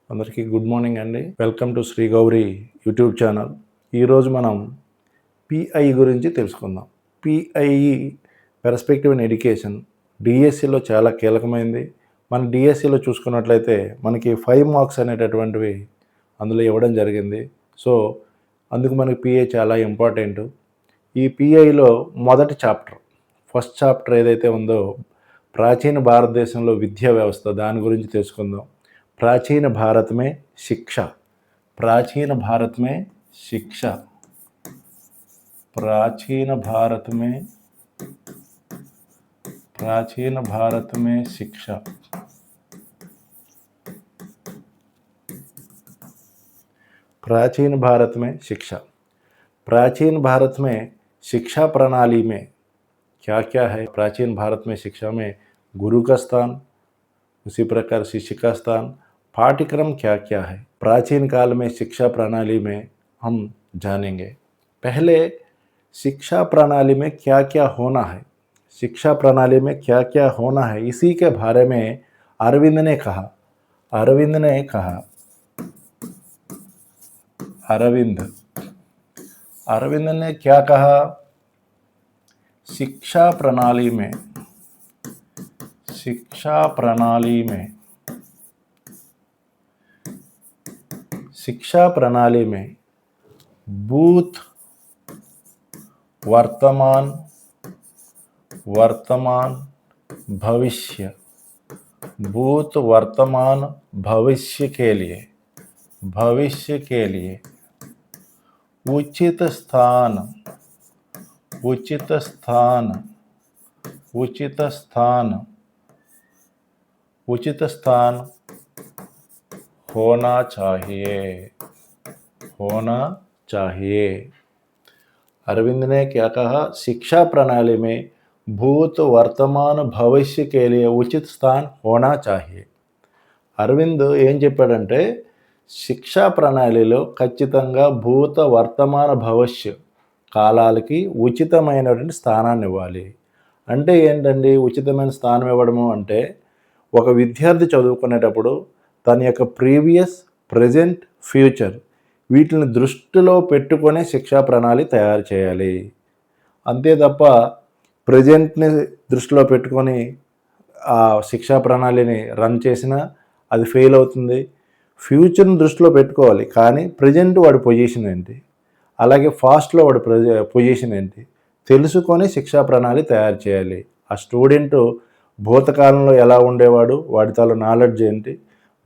అందరికీ good morning అండి. Welcome to Shri Gauri YouTube channel. ఈరోజు మనం పిఐ గురించి తెలుసుకుందాం. పిఐ పెర్స్పెక్టివ్ ఇన్ ఎడ్యుకేషన్ డిఎస్సిలో చాలా కీలకమైంది. మన డిఎస్సిలో చూసుకున్నట్లయితే మనకి 5 మార్క్స్ అనేటటువంటివి అందులో ఇవ్వడం జరిగింది. సో అందుకు మనకి పిఐ చాలా ఇంపార్టెంట్. ఈ పిఐలో మొదటి చాప్టర్, ఫస్ట్ చాప్టర్ ఏదైతే ఉందో ప్రాచీన భారతదేశంలో విద్యా వ్యవస్థ, దాని గురించి తెలుసుకుందాం. प्राचीन भारत में शिक्षा, प्राचीन भारत में शिक्षा, प्राचीन भारत में शिक्षा, प्राचीन भारत में शिक्षा, प्राचीन भारत में शिक्षा प्रणाली में क्या क्या है। प्राचीन भारत में शिक्षा में गुरु का स्थान, उसी प्रकार शिष्य का स्थान, पाठ्यक्रम क्या क्या है, प्राचीन काल में शिक्षा प्रणाली में हम जानेंगे। पहले शिक्षा प्रणाली में क्या क्या होना है, शिक्षा प्रणाली में क्या क्या होना है, इसी के बारे में अरविंद ने कहा। अरविंद ने क्या कहा? शिक्षा प्रणाली में भूत, वर्तमान, भविष्य, भूत वर्तमान भविष्य के लिए उचित स्थान होना चाहिए। अरविंद ने क्या कहा? शिक्षा प्रणाली में भूत वर्तमान भविष्य के लिए उचित स्थान होना चाहिए। అరవింద్ ఏం చెప్పాడంటే శిక్షా ప్రణాళిలో ఖచ్చితంగా భూత వర్తమాన భవిష్య కాలాలకి ఉచితమైనటువంటి స్థానాన్ని ఇవ్వాలి. అంటే ఏంటండి ఉచితమైన స్థానం ఇవ్వడము అంటే, ఒక విద్యార్థి చదువుకునేటప్పుడు తన యొక్క ప్రీవియస్, ప్రజెంట్, ఫ్యూచర్ వీటిని దృష్టిలో పెట్టుకొని శిక్షా ప్రణాళి తయారు చేయాలి. అంతే తప్ప ప్రజెంట్ని దృష్టిలో పెట్టుకొని ఆ శిక్షా ప్రణాళిని రన్ చేసినా అది ఫెయిల్ అవుతుంది. ఫ్యూచర్ని దృష్టిలో పెట్టుకోవాలి, కానీ ప్రజెంట్ వాడి పొజిషన్ ఏంటి, అలాగే ఫాస్ట్లో వాడి పొజిషన్ ఏంటి తెలుసుకొని శిక్షా ప్రణాళి తయారు చేయాలి. ఆ స్టూడెంటు భూతకాలంలో ఎలా ఉండేవాడు, వాడి తాలూ నాలెడ్జ్ ఏంటి,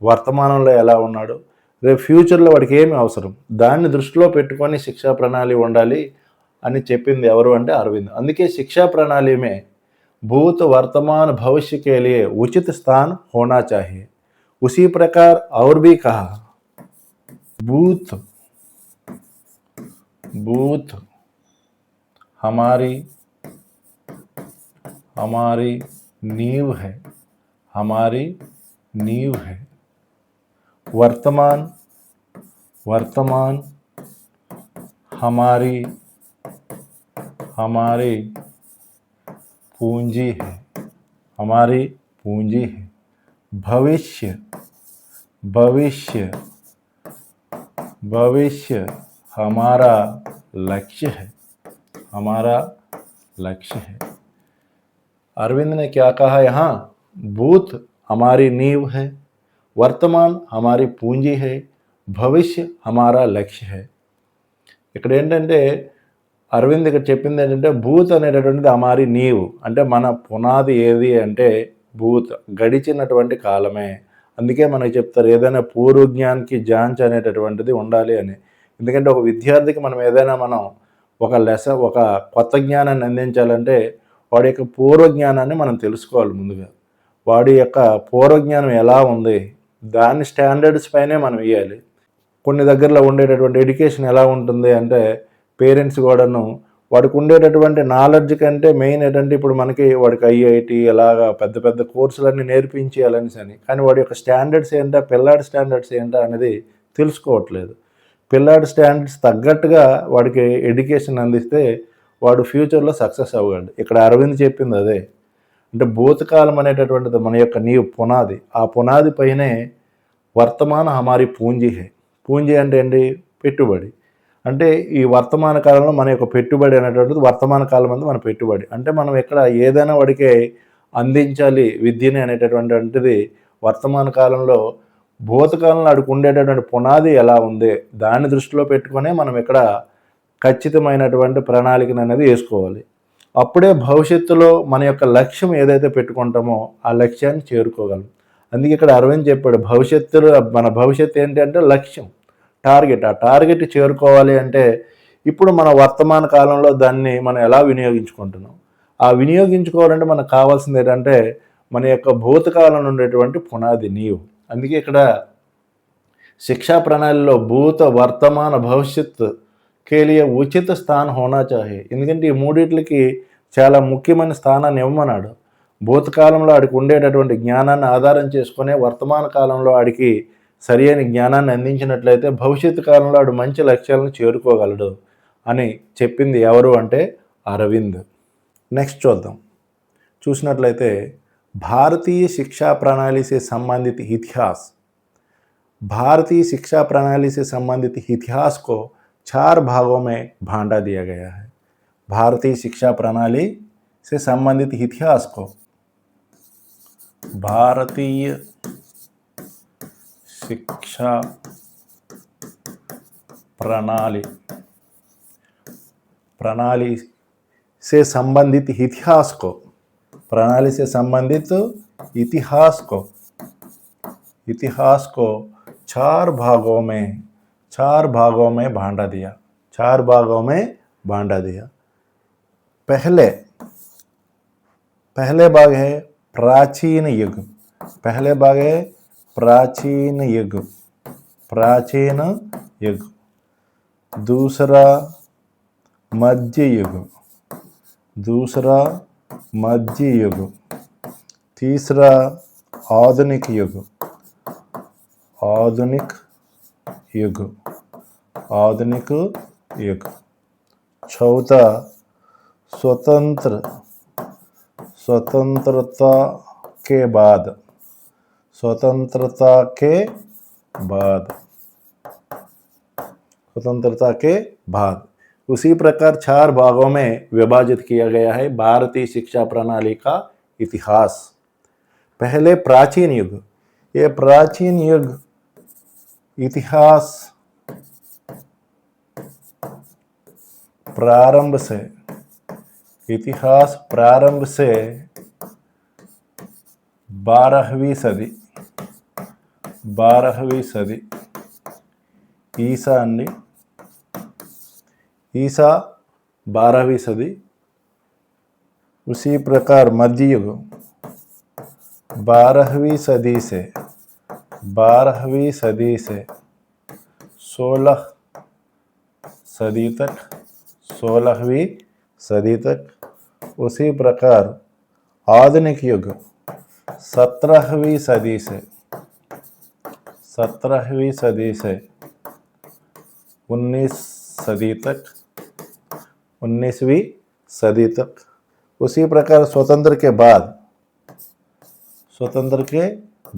వర్తమానంలో ఎలా ఉన్నాడు, రేపు ఫ్యూచర్లో వాడికి ఏమి అవసరం, దాన్ని దృష్టిలో పెట్టుకొని శిక్షా ప్రణాళి ఉండాలి అని చెప్పింది ఎవరు అంటే అరవింద్. అందుకే శిక్షా ప్రణాళి में भूत वर्तमान भविष्य के लिए उचित स्थान होना चाहिए। उसी प्रकार और भी कहा, भूत हमारी नींव है, वर्तमान हमारी पूंजी है, भविष्य हमारा लक्ष्य है। अरविंद ने क्या कहा यहाँ? भूत हमारी नींव है, वर्तमान हमारी पूंजी है, भविष्य हमारा लक्ष्य है। ఇక్కడ ఏంటంటే అరవింద్ ఇక్కడ చెప్పింది ఏంటంటే, భూత్ అనేటటువంటిది హమారి నీవు అంటే మన పునాది ఏది అంటే భూత్, గడిచినటువంటి కాలమే. అందుకే మనకి చెప్తారు ఏదైనా పూర్వజ్ఞానికి జాంచ్ అనేటటువంటిది ఉండాలి అని. ఎందుకంటే ఒక విద్యార్థికి మనం ఒక కొత్త జ్ఞానాన్ని అందించాలంటే వాడి యొక్క పూర్వజ్ఞానాన్ని మనం తెలుసుకోవాలి. ముందుగా వాడి యొక్క పూర్వజ్ఞానం ఎలా ఉంది, దాని స్టాండర్డ్స్ పైనే మనం ఇవ్వాలి. కొన్ని దగ్గరలో ఉండేటటువంటి ఎడ్యుకేషన్ ఎలా ఉంటుంది అంటే, పేరెంట్స్ కూడాను వాడికి ఉండేటటువంటి నాలెడ్జ్ కంటే మెయిన్ ఏంటంటే, ఇప్పుడు వాడికి ఐఐటి అలాగా పెద్ద పెద్ద కోర్సులన్నీ నేర్పించేయాలని అని, కానీ వాడి యొక్క స్టాండర్డ్స్ ఏంటో, పిల్లాడి స్టాండర్డ్స్ ఏంటో అనేది తెలుసుకోవట్లేదు. పిల్లాడి స్టాండర్డ్స్ తగ్గట్టుగా వాడికి ఎడ్యుకేషన్ అందిస్తే వాడు ఫ్యూచర్లో సక్సెస్ అవ్వగలడు. ఇక్కడ అరవింద్ చెప్పింది అదే. అంటే భూతకాలం అనేటటువంటిది మన యొక్క పునాది. ఆ పునాది పైనే వర్తమాన హమారి పూంజీ హే. పూంజీ అంటే ఏంటి? పెట్టుబడి. అంటే ఈ వర్తమాన కాలంలో మన యొక్క పెట్టుబడి అనేటువంటిది వర్తమాన కాలం అందు మన పెట్టుబడి. అంటే మనం ఇక్కడ ఏదైనా వాడికి అందించాలి విద్యని అనేటటువంటిది వర్తమాన కాలంలో భూతకాలంలో ఆడికి ఉండేటటువంటి పునాది ఎలా ఉంది దాన్ని దృష్టిలో పెట్టుకునే మనం ఇక్కడ ఖచ్చితమైనటువంటి ప్రణాళికను అనేది వేసుకోవాలి. అప్పుడే భవిష్యత్తులో మన యొక్క లక్ష్యం ఏదైతే పెట్టుకుంటామో ఆ లక్ష్యాన్ని చేరుకోగలం. అందుకే ఇక్కడ అరవింద్ చెప్పాడు, భవిష్యత్తులో మన భవిష్యత్తు ఏంటి అంటే లక్ష్యం, టార్గెట్. ఆ టార్గెట్ చేరుకోవాలి అంటే ఇప్పుడు మన వర్తమాన కాలంలో దాన్ని మనం ఎలా వినియోగించుకుంటున్నాం, ఆ వినియోగించుకోవాలంటే మనకు కావాల్సింది ఏంటంటే మన యొక్క భూతకాలం ఉండేటువంటి పునాది నీవు. అందుకే ఇక్కడ శిక్షా ప్రణాళిలో భూత వర్తమాన భవిష్యత్ కేలియ ఉచిత స్థానం హోనా చాహే. ఎందుకంటే ఈ మూడిట్లకి చాలా ముఖ్యమైన స్థానాన్ని ఇవ్వమన్నాడు. భూతకాలంలో ఆడికి ఉండేటటువంటి జ్ఞానాన్ని ఆధారం చేసుకునే వర్తమాన కాలంలో ఆడికి సరి అయిన జ్ఞానాన్ని అందించినట్లయితే భవిష్యత్తు కాలంలో ఆడు మంచి లక్ష్యాలను చేరుకోగలడు అని చెప్పింది ఎవరు అంటే అరవింద్. నెక్స్ట్ చూద్దాం. చూసినట్లయితే భారతీయ శిక్షా प्रणाली से संबंधित इतिहास. भारतीय शिक्षा प्रणाली से संबंधित इतिहास को 4 भागों में बांटा दिया गया है. भारतीय शिक्षा प्रणाली से संबंधित इतिहास को भारतीय शिक्षा प्रणाली से संबंधित इतिहास को प्रणाली से संबंधित इतिहास को 4 भागों में बांटा दिया. 4 भागों में बांटा दिया. पहले भाग है प्राचीन युग. पहले भाग है प्राचीन युग. दूसरा मध्य युग. तीसरा आधुनिक युग. चौथा स्वतंत्रता के बाद उसी प्रकार 4 भागों में विभाजित किया गया है भारतीय शिक्षा प्रणाली का इतिहास. पहले प्राचीन युग. ये प्राचीन युग इतिहास प्रारंभ से 12वीं सदी ईसा 12वीं सदी. उसी प्रकार मध्य युग 12वीं सदी से 16वीं सदी तक. उसी प्रकार आधुनिक युग 17वीं सदी से 19वीं सदी तक. उसी प्रकार स्वतंत्र के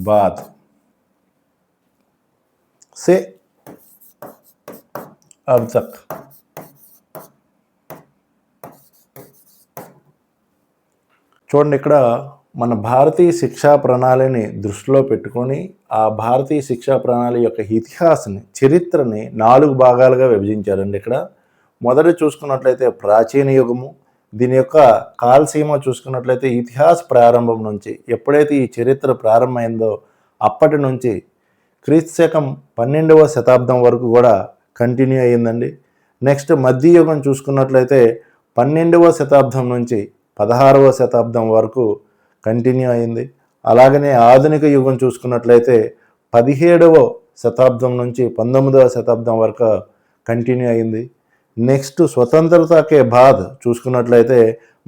बाद से अब तक. చూడండి, ఇక్కడ మన భారతీయ శిక్షా ప్రణాళిని దృష్టిలో పెట్టుకొని ఆ భారతీయ శిక్షా ప్రణాళి యొక్క ఇతిహాసాన్ని, చరిత్రని 4 భాగాలుగా విభజించారండి. ఇక్కడ మొదట చూసుకున్నట్లయితే ప్రాచీన యుగము. దీని యొక్క కాలసీమ చూసుకున్నట్లయితే ఇతిహాస ప్రారంభం నుంచి, ఎప్పుడైతే ఈ చరిత్ర ప్రారంభమైందో అప్పటి నుంచి క్రీస్తు శకం 12వ శతాబ్దం వరకు కూడా కంటిన్యూ అయ్యిందండి. నెక్స్ట్ మధ్య యుగం చూసుకున్నట్లయితే 12వ శతాబ్దం నుంచి 16వ శతాబ్దం వరకు కంటిన్యూ అయింది. అలాగనే ఆధునిక యుగం చూసుకున్నట్లయితే 17వ శతాబ్దం నుంచి 19వ శతాబ్దం వరకు కంటిన్యూ అయింది. నెక్స్ట్ స్వతంత్రతకే బాద్ చూసుకున్నట్లయితే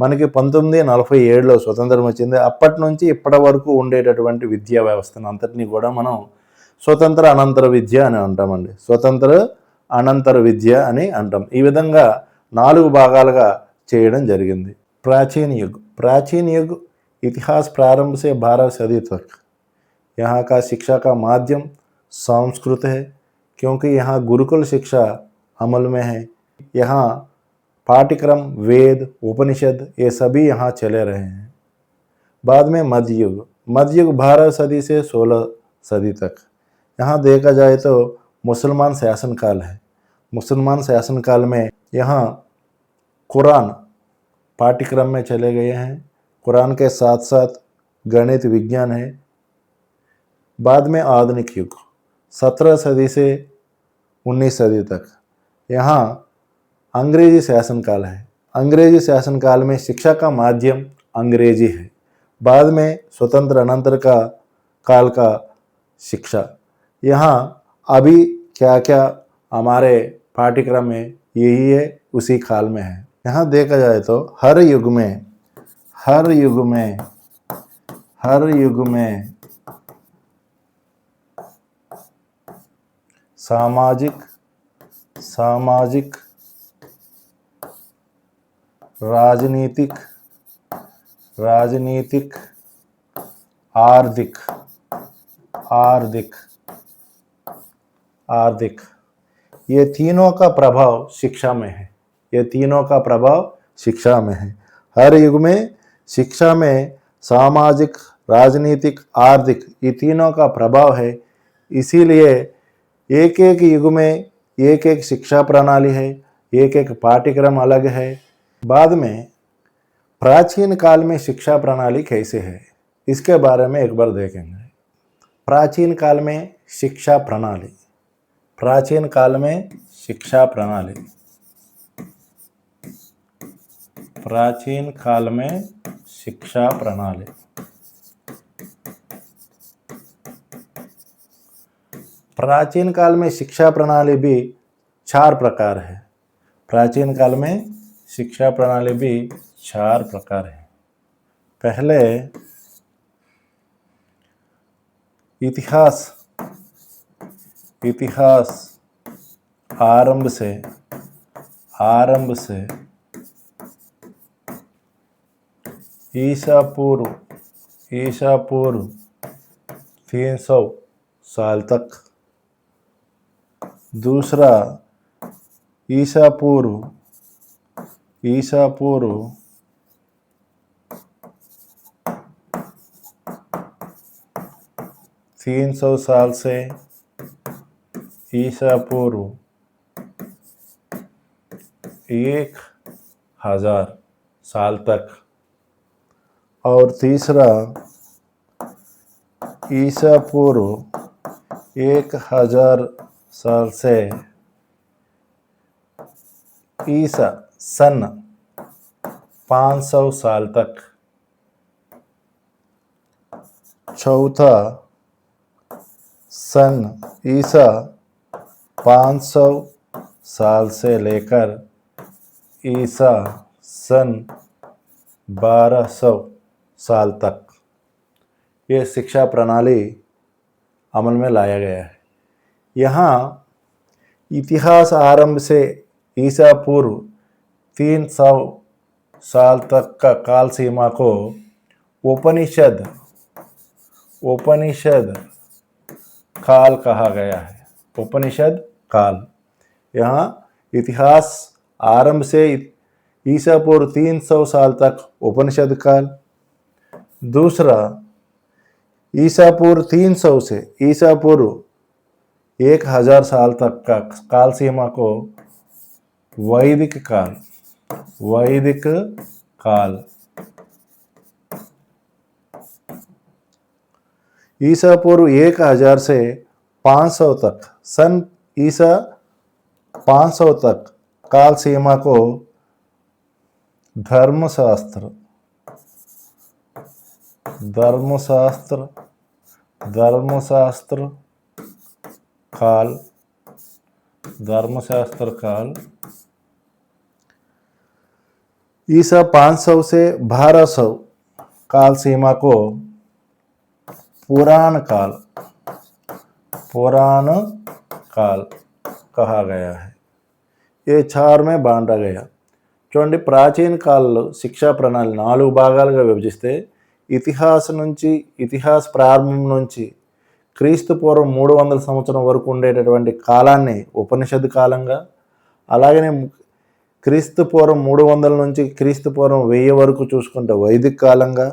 మనకి 1947లో స్వతంత్రం వచ్చింది. అప్పటి నుంచి ఇప్పటి వరకు ఉండేటటువంటి విద్యా వ్యవస్థను అంతటినీ కూడా మనం స్వతంత్ర అనంతర విద్య అని అంటామండి. స్వతంత్ర అనంతర విద్య అని అంటాం. ఈ విధంగా 4 భాగాలుగా చేయడం జరిగింది. प्राचीन युग इतिहास प्रारंभ से 12 सदी तक. यहाँ का शिक्षा का माध्यम संस्कृत है, क्योंकि यहाँ गुरुकुल शिक्षा अमल में है। यहाँ पाठ्यक्रम वेद उपनिषद ये सभी यहाँ चले रहे हैं। बाद में मध्ययुग, मध्ययुग 12 सदी से 16 सदी तक। यहाँ देखा जाए तो मुसलमान शासनकाल है। मुसलमान शासनकाल में यहाँ कुरान पाठ्यक्रम में चले गए हैं। कुरान के साथ साथ गणित विज्ञान है। बाद में आधुनिक युग 17 सदी से 19 सदी तक। यहाँ अंग्रेजी शासनकाल है। अंग्रेजी शासनकाल में शिक्षा का माध्यम अंग्रेजी है। बाद में स्वतंत्र अनंतर का काल का शिक्षा। यहाँ अभी क्या क्या हमारे पाठ्यक्रम में यही है, उसी काल में है। यहाँ देखा जाए तो हर युग में सामाजिक राजनीतिक आर्थिक ये तीनों का प्रभाव शिक्षा में है। हर युग में शिक्षा में सामाजिक राजनीतिक आर्थिक ये तीनों का प्रभाव है। इसीलिए एक एक युग में एक एक शिक्षा प्रणाली है, एक एक पाठ्यक्रम अलग है। बाद में प्राचीन काल में शिक्षा प्रणाली कैसे है, इसके बारे में एक बार देखेंगे। प्राचीन काल में शिक्षा प्रणाली। प्राचीन काल में शिक्षा प्रणाली भी 4 प्रकार है। पहले इतिहास आरंभ से ईसा पूर्व 300 साल तक। दूसरा ईसा पूर्व 300 साल से ईसा पूर्व 1000 साल तक। और तीसरा ईसा पूर्व 1000 साल से ईसा सन 500 साल तक। चौथा सन ईसा 500 साल से लेकर ईसा सन 1200 साल तक ये शिक्षा प्रणाली अमल में लाया गया है। यहाँ इतिहास आरंभ से ईसा पूर्व 300 साल तक का काल सीमा को उपनिषद काल कहा गया है। उपनिषद काल। यहाँ इतिहास आरंभ से ईसा पूर्व 300 साल तक उपनिषद काल। दूसरा ईसा पूर्व 300 से ईसा पूर्व 1000 साल तक का काल सीमा को वैदिक काल। ईसा पूर्व 1000 से 500 तक सन ईसा 500 तक काल सीमा को धर्मशास्त्र काल। ईसा 500 से 1200 काल सीमा को पुराण काल कहा गया है। ये 4 में बांटा गया। చూడండి, ప్రాచీన కాలంలో శిక్షా ప్రణాళి 4 భాగాలుగా విభజిస్తే ఇతిహాస ప్రారంభం నుంచి క్రీస్తు పూర్వం 300 సంవత్సరం వరకు ఉండేటటువంటి కాలాన్ని ఉపనిషద్ కాలంగా, అలాగనే క్రీస్తు పూర్వం 300 నుంచి క్రీస్తు పూర్వం 1000 వరకు చూసుకుంటే వైదిక కాలంగా,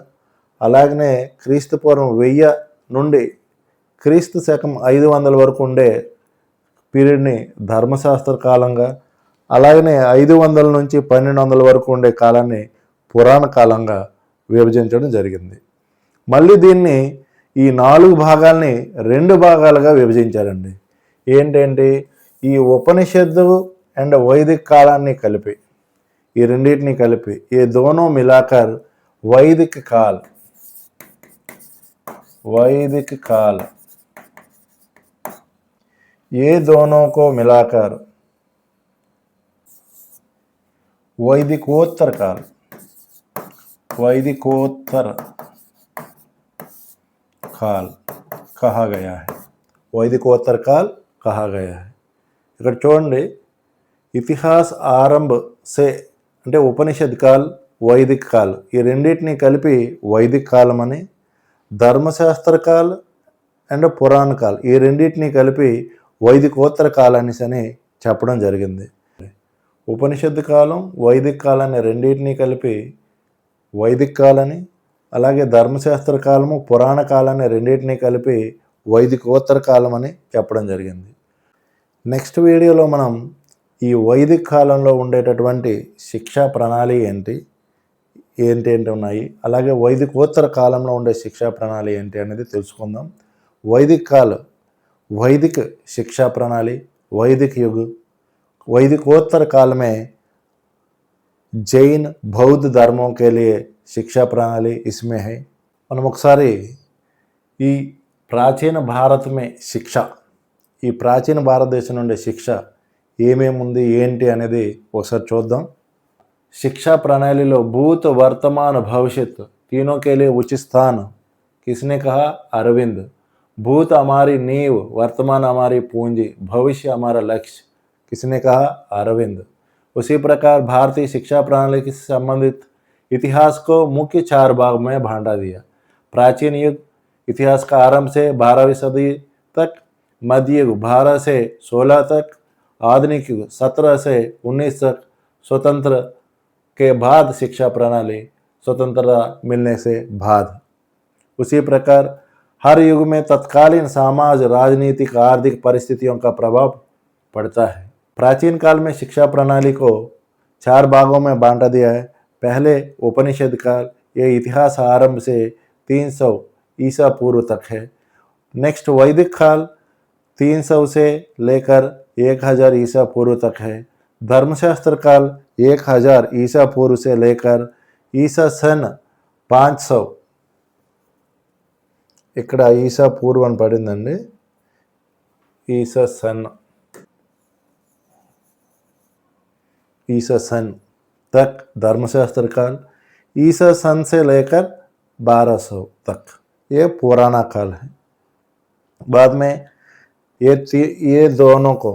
అలాగనే క్రీస్తు పూర్వం 1000 నుండి క్రీస్తు శకం 500 వరకు ఉండే పీరియడ్ని ధర్మశాస్త్ర కాలంగా, అలాగనే 500 నుంచి 1200 వరకు ఉండే కాలాన్ని పురాణ కాలంగా విభజించడం జరిగింది. మళ్ళీ దీన్ని ఈ 4 భాగాల్ని 2 భాగాలుగా విభజించారండి. ఏంటంటే ఈ ఉపనిషత్తు అండ్ వైదిక కాలాన్ని కలిపి, ఈ రెండింటిని కలిపి ఏ దోనో మిలాకర్ వైదిక కాల్, वैदिक काल, ये दोनों को मिलाकर वैदिकोत्तर काल, वैदिकोत्तर काल कहा गया है, वैदिकोत्तर काल कहा गया है। ఇక్కడ చూడండి, ఇతిహాస్ ఆరంభ సే అంటే ఉపనిషద్ కాల్, వైదిక్ కాల్ ఈ రెండింటిని కలిపి వైదిక్ కాలం అని, ధర్మశాస్త్ర కాల్ అండ్ పురాణ కాల్ ఈ రెండింటిని కలిపి వైదికోత్తర కాలాన్ని అని చెప్పడం జరిగింది. ఉపనిషత్తు కాలం, వైదిక కాలాన్ని రెండింటినీ కలిపి వైదిక కాలని, అలాగే ధర్మశాస్త్ర కాలము, పురాణ కాలాన్ని రెండింటినీ కలిపి వైదికోత్తర కాలం అని చెప్పడం జరిగింది. నెక్స్ట్ వీడియోలో మనం ఈ వైదిక కాలంలో ఉండేటటువంటి శిక్షా ప్రణాళి ఏంటి ఉన్నాయి, అలాగే వైదికోత్తర కాలంలో ఉండే శిక్షా ప్రణాళి ఏంటి అనేది తెలుసుకుందాం. वैदिक काल, वैदिक शिक्षा प्रणाली, वैदिक युग, वैदिकोत्तर काल में जैन बौद्ध धर्मों के लिए शिक्षा प्रणाली इसमें है. మనం ఒకసారి ఈ ప్రాచీన భారత్ మే శిక్ష, ఈ ప్రాచీన భారతదేశం నుండి శిక్ష ఏమేముంది ఏంటి అనేది ఒకసారి చూద్దాం. शिक्षा प्रणाली लो भूत वर्तमान भविष्य तीनों के लिए उचित स्थान किसने कहा? अरविंद. भूत हमारी नींव, वर्तमान हमारी पूंजी, भविष्य हमारा लक्ष्य किसने कहा? अरविंद. उसी प्रकार भारतीय शिक्षा प्रणाली से संबंधित इतिहास को मुख्य 4 भाग में बांटा दिया. प्राचीन युग इतिहास का आरंभ से 12वीं सदी तक, मध्य युग 12 से 16 तक, आधुनिक युग 17 से 19 तक, स्वतंत्र के बाद शिक्षा प्रणाली, स्वतंत्रता मिलने से बाद. उसी प्रकार हर युग में तत्कालीन समाज, राजनीतिक, आर्थिक परिस्थितियों का प्रभाव पड़ता है. प्राचीन काल में शिक्षा प्रणाली को 4 भागों में बांटा दिया है. पहले उपनिषद काल, ये इतिहास आरंभ से 300 ईसा पूर्व तक है. नेक्स्ट वैदिक काल 300 से लेकर 1000 ईसा पूर्व तक है. धर्मशास्त्र काल 1000 ईसा पूर्व से लेकर ईसा सन 500, ఇక్కడ ఈసా పూర్వం అని పడిందండి, ఈసా सन तक धर्मशास्त्र काल, ईसा सन से लेकर 1200 तक ये पुराना काल है. बाद में ये दोनों को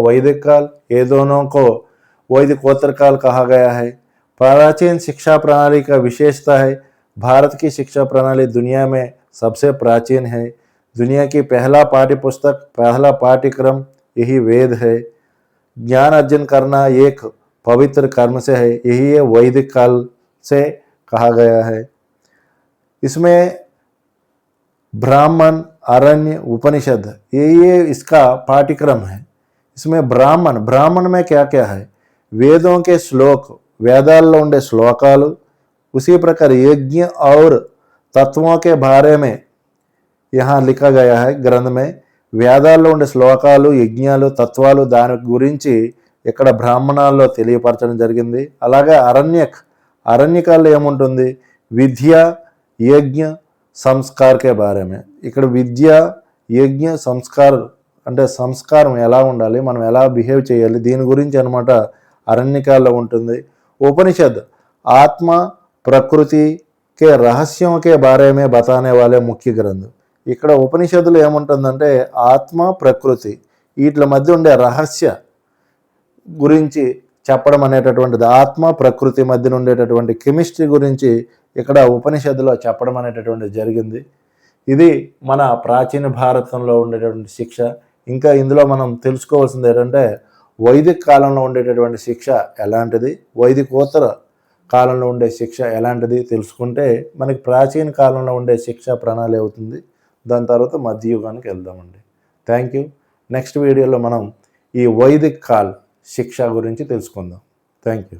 वैदिक काल, ये दोनों को वैदिकोत्तर काल कहा गया है. प्राचीन शिक्षा प्रणाली का विशेषता है, भारत की शिक्षा प्रणाली दुनिया में सबसे प्राचीन है. दुनिया की पहला पाठ्य पुस्तक, पहला पाठ्यक्रम यही वेद है. ज्ञान अर्जन करना एक पवित्र कर्म से है, यही है वैदिक काल से कहा गया है. इसमें ब्राह्मण, अरण्य, उपनिषद ये इसका पाठ्यक्रम है. इसमें ब्राह्मण में क्या क्या है? वेदों के श्लोक, వేదాల్లో ఉండే శ్లోకాలు, उसी प्रकार यज्ञ और तत्वों के बारे में यहाँ लिखा गया है ग्रंथ में. వేదాల్లో ఉండే శ్లోకాలు, యజ్ఞాలు, తత్వాలు దాని గురించి ఇక్కడ బ్రాహ్మణాల్లో తెలియపరచడం జరిగింది. అలాగే అరణ్యకాల్లో ఏముంటుంది? విద్య, యజ్ఞ, సంస్కారకే బారేమే. ఇక్కడ విద్య, యజ్ఞ, సంస్కారం అంటే సంస్కారం ఎలా ఉండాలి, మనం ఎలా బిహేవ్ చేయాలి, దీని గురించి అనమాట అరణ్యకాల్లో ఉంటుంది. उपनिषद आत्मा प्रकृति के रहस्यों के बारे में बताने वाले मुख्य ग्रंथ. ఇక్కడ ఉపనిషత్తులు ఏముంటుందంటే ఆత్మ, ప్రకృతి వీటి మధ్య ఉండే రహస్య గురించి చెప్పడం అనేటటువంటిది, ఆత్మ ప్రకృతి మధ్య ఉండేటటువంటి కెమిస్ట్రీ గురించి ఇక్కడ ఉపనిషత్తులో చెప్పడం అనేటటువంటిది జరిగింది. ఇది మన ప్రాచీన భారతంలో ఉండేటటువంటి శిక్ష. ఇంకా ఇందులో మనం తెలుసుకోవాల్సింది ఏంటంటే వైదిక కాలంలో ఉండేటటువంటి శిక్ష ఎలాంటిది, వైదికోత్తర కాలంలో ఉండే శిక్ష ఎలాంటిది తెలుసుకుంటే మనకి ప్రాచీన కాలంలో ఉండే శిక్ష ప్రణాళి అవుతుంది. దాని తర్వాత మధ్యయుగానికి వెళ్దామండి. Thank you. నెక్స్ట్ వీడియోలో మనం ఈ వైదిక్ కాల్ శిక్ష గురించి తెలుసుకుందాం. Thank you.